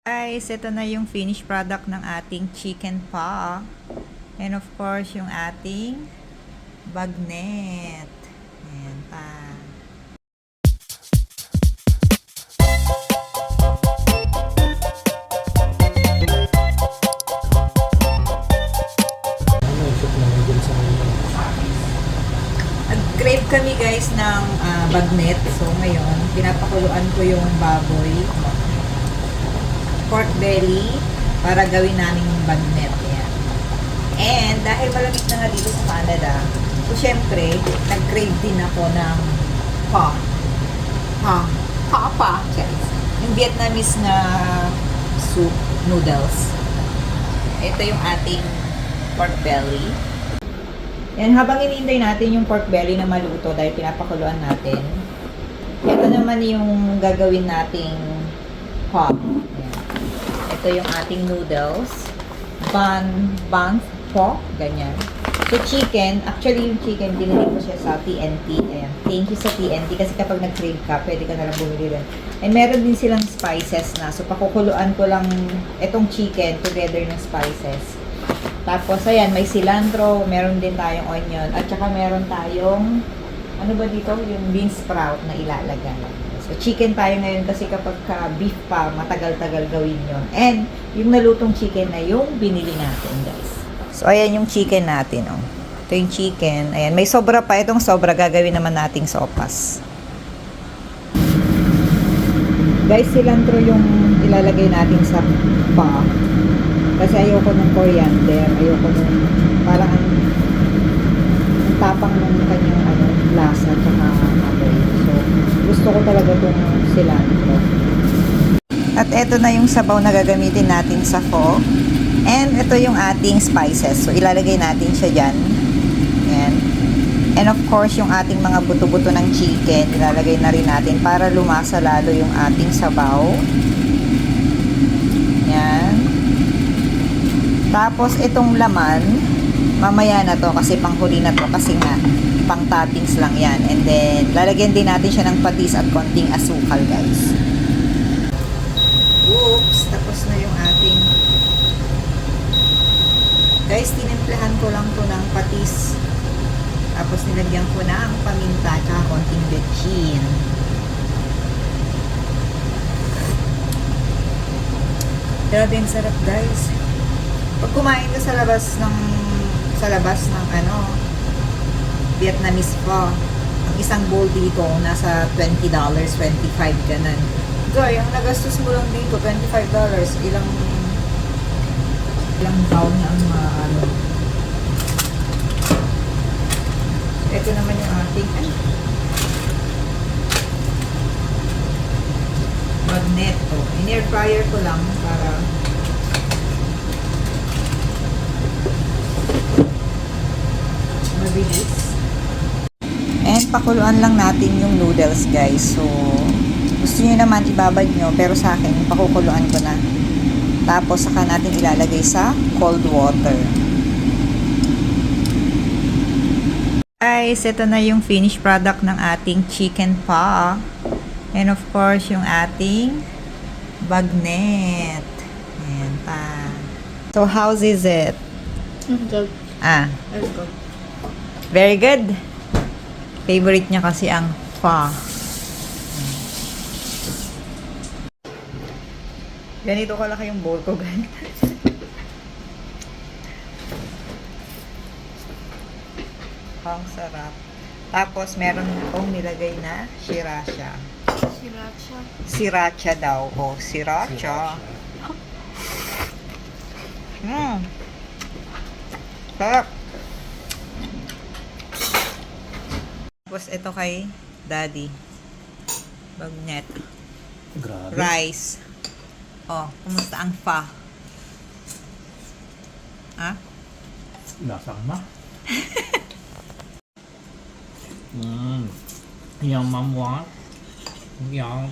Guys, ito na yung finished product ng ating chicken paw. And of course, yung ating bagnet. Ayan pa. Nag-crave kami guys ng bagnet. So ngayon, pinapakuluan ko yung baboy. Pork belly para gawin namin yung bagnet. Yan. And dahil malamig na nga dito sa Canada, so syempre, nag-crave din ako ng pa. Yung Vietnamese na soup noodles. Ito yung ating pork belly. Yan, habang inintay natin yung pork belly na maluto dahil pinapakuluan natin, ito naman yung gagawin nating pa. Ito yung ating noodles, bun pork, ganyan. So chicken, actually yung chicken, binili ko siya sa TNT. Ayan. Thank you sa TNT kasi kapag nag-crave ka, pwede ka na lang bumili rin. And meron din silang spices na. So pakukuluan ko lang itong chicken together ng spices. Tapos ayan, may cilantro, meron din tayong onion, at saka meron tayong, ano ba dito? Yung bean sprout na ilalagay. So, chicken tayo ngayon kasi kapag beef pa, matagal-tagal gawin yon. And, yung nalutong chicken na yung binili natin, guys. So, ayan yung chicken natin, oh. Ito yung chicken. Ayan, may sobra pa. Itong sobra, gagawin naman nating sopas. Guys, cilantro yung ilalagay natin sa pa. Kasi ayoko ng coriander. Ayoko ng, parang ang tapang ng kanyang lasa at saka amoy. So, gusto ko talaga itong cilantro. At ito na yung sabaw na gagamitin natin sa pho. And ito yung ating spices. So, ilalagay natin siya dyan. Ayan. And of course, yung ating mga buto-buto ng chicken, ilalagay na rin natin para lumasa lalo yung ating sabaw. Ayan. Tapos, itong laman, mamaya na to kasi panghuli na to kasi nga pang toppings lang yan. And then, lalagyan din natin siya ng patis at konting asukal, guys. Oops! Tapos na yung ating... Guys, tinimplahan ko lang to ng patis. Tapos, nilagyan ko ng paminta at konting bechin. Grabe ang sarap, guys. Pag kumain ka sa labas ng Vietnamese pho, ang isang bowl dito nasa $20, 25 ganun. Joy, ang nagastos mo lang dito $25, ilang bowl na ang ito naman yung ating magnet. In-air fryer ko lang para mabilis. And pakuluan lang natin yung noodles, guys. So, gusto niyo naman ibabad nyo, pero sa akin, pakukuluan ko na. Tapos, saka natin ilalagay sa cold water. Guys, ito na yung finished product ng ating chicken paw. And of course, yung ating bagnet. Ayan pa. So, how's is it? Good. Very good. Very good. Favorite niya kasi ang pho. Ganito kalaki yung bowl ko, guys. Ang sarap. Tapos, meron itong nilagay na sriracha. Sriracha. Sriracha daw. O, sriracha. Sarap. Tapos ito kay Daddy. Bagnet. Grabe. Rice. Oh, kumusta ang pho? Ha? Lasang ma. Yang mom want. Yang.